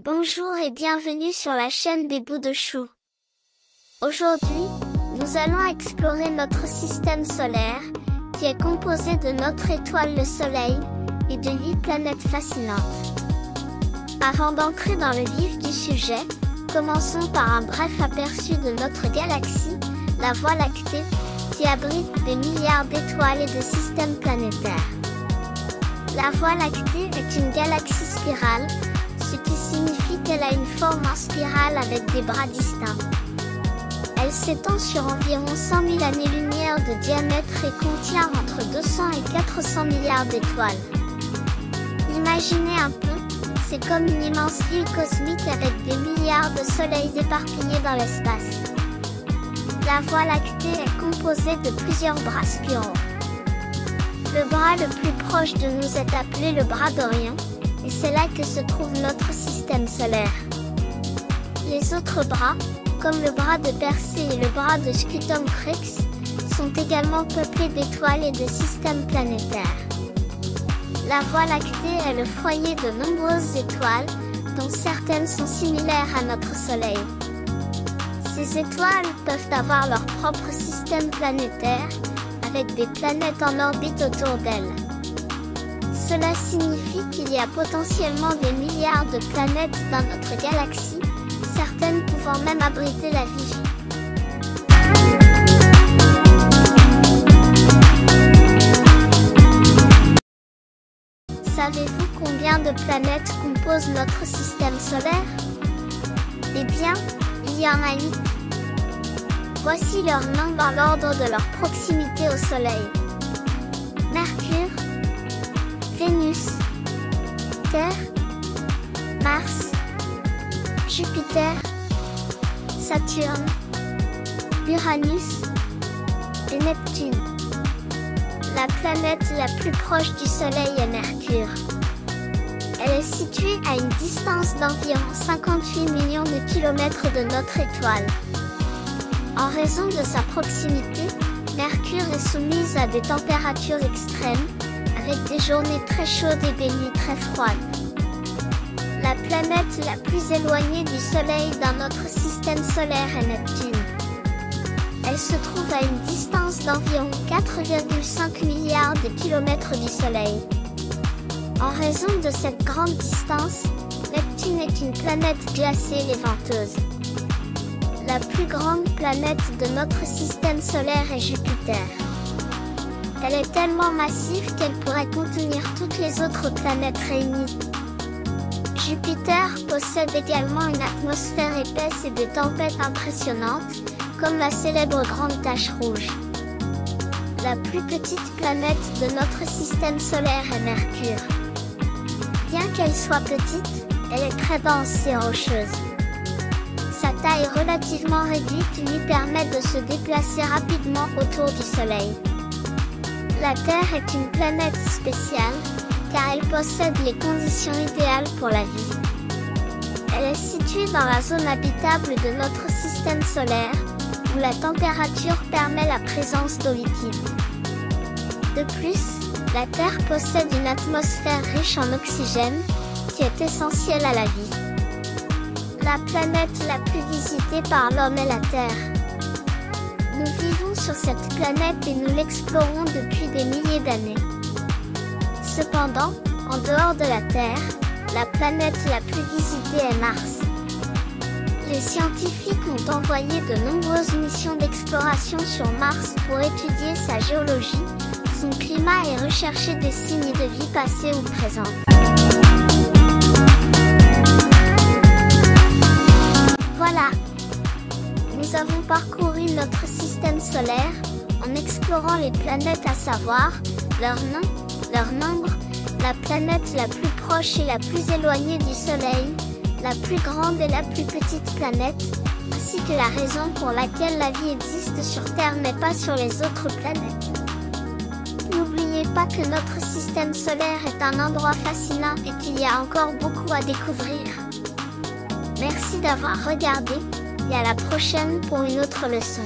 Bonjour et bienvenue sur la chaîne des bouts de chou. Aujourd'hui, nous allons explorer notre système solaire, qui est composé de notre étoile le Soleil, et de 8 planètes fascinantes. Avant d'entrer dans le vif du sujet, commençons par un bref aperçu de notre galaxie, la Voie lactée, qui abrite des milliards d'étoiles et de systèmes planétaires. La Voie lactée est une galaxie spirale, ce qui signifie qu'elle a une forme en spirale avec des bras distincts. Elle s'étend sur environ 100 000 années-lumière de diamètre et contient entre 200 et 400 milliards d'étoiles. Imaginez un peu, c'est comme une immense île cosmique avec des milliards de soleils éparpillés dans l'espace. La Voie lactée est composée de plusieurs bras spiraux. Le bras le plus proche de nous est appelé le bras d'Orion, et c'est là que se trouve notre système solaire. Les autres bras, comme le bras de Persée et le bras de Scutum-Crux, sont également peuplés d'étoiles et de systèmes planétaires. La Voie lactée est le foyer de nombreuses étoiles, dont certaines sont similaires à notre Soleil. Ces étoiles peuvent avoir leur propre système planétaire, avec des planètes en orbite autour d'elles. Cela signifie qu'il y a potentiellement des milliards de planètes dans notre galaxie, certaines pouvant même abriter la vie. Savez-vous combien de planètes composent notre système solaire? Eh bien, il y en a 8. Voici leur nom dans l'ordre de leur proximité au Soleil. Mercure, Vénus, Terre, Mars, Jupiter, Saturne, Uranus et Neptune. La planète la plus proche du Soleil est Mercure. Elle est située à une distance d'environ 58 millions de kilomètres de notre étoile. En raison de sa proximité, Mercure est soumise à des températures extrêmes, avec des journées très chaudes et des nuits très froides. La planète la plus éloignée du Soleil dans notre système solaire est Neptune. Elle se trouve à une distance d'environ 4,5 milliards de kilomètres du Soleil. En raison de cette grande distance, Neptune est une planète glacée et venteuse. La plus grande planète de notre système solaire est Jupiter. Elle est tellement massive qu'elle pourrait contenir toutes les autres planètes réunies. Jupiter possède également une atmosphère épaisse et des tempêtes impressionnantes, comme la célèbre Grande Tache Rouge. La plus petite planète de notre système solaire est Mercure. Bien qu'elle soit petite, elle est très dense et rocheuse. Sa taille relativement réduite lui permet de se déplacer rapidement autour du Soleil. La Terre est une planète spéciale, car elle possède les conditions idéales pour la vie. Elle est située dans la zone habitable de notre système solaire, où la température permet la présence d'eau liquide. De plus, la Terre possède une atmosphère riche en oxygène, qui est essentielle à la vie. La planète la plus visitée par l'homme est la Terre. Nous vivons sur cette planète et nous l'explorons depuis des milliers d'années. Cependant, en dehors de la Terre, la planète la plus visitée est Mars. Les scientifiques ont envoyé de nombreuses missions d'exploration sur Mars pour étudier sa géologie, son climat et rechercher des signes de vie passée ou présente. Voilà, nous avons parcouru notre système solaire en explorant les planètes, à savoir leur nom, leur nombre, la planète la plus proche et la plus éloignée du Soleil, la plus grande et la plus petite planète, ainsi que la raison pour laquelle la vie existe sur Terre mais pas sur les autres planètes. N'oubliez pas que notre système solaire est un endroit fascinant et qu'il y a encore beaucoup à découvrir. Merci d'avoir regardé, et à la prochaine pour une autre leçon.